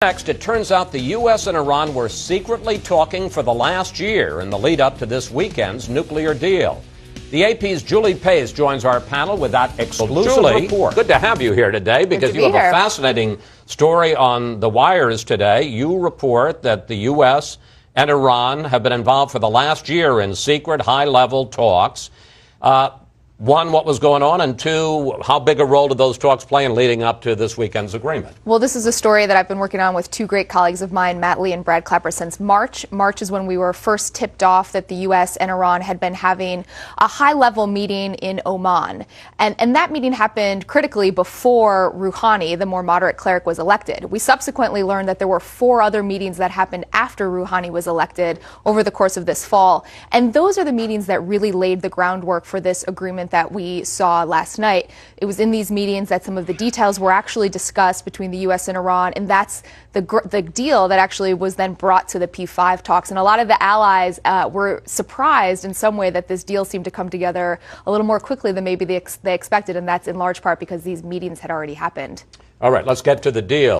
Next, it turns out the U.S. and Iran were secretly talking for the last year in the lead up to this weekend's nuclear deal. The AP's Julie Pace joins our panel with that exclusive report. Good to have you here today because you have a fascinating story on the wires today. You report that the U.S. and Iran have been involved for the last year in secret, high-level talks. One, what was going on, and two, how big a role did those talks play in leading up to this weekend's agreement? Well, this is a story that I've been working on with two great colleagues of mine, Matt Lee and Brad Clapper, since March. March is when we were first tipped off that the U.S. and Iran had been having a high-level meeting in Oman. And that meeting happened critically before Rouhani, the more moderate cleric, was elected. We subsequently learned that there were 4 other meetings that happened after Rouhani was elected over the course of this fall. And those are the meetings that really laid the groundwork for this agreement that we saw last night. It was in these meetings that some of the details were actually discussed between the U.S. and Iran, and that's the deal that actually was then brought to the P5 talks. And a lot of the allies were surprised in some way that this deal seemed to come together a little more quickly than maybe they expected, and that's in large part because these meetings had already happened. All right, let's get to the deal.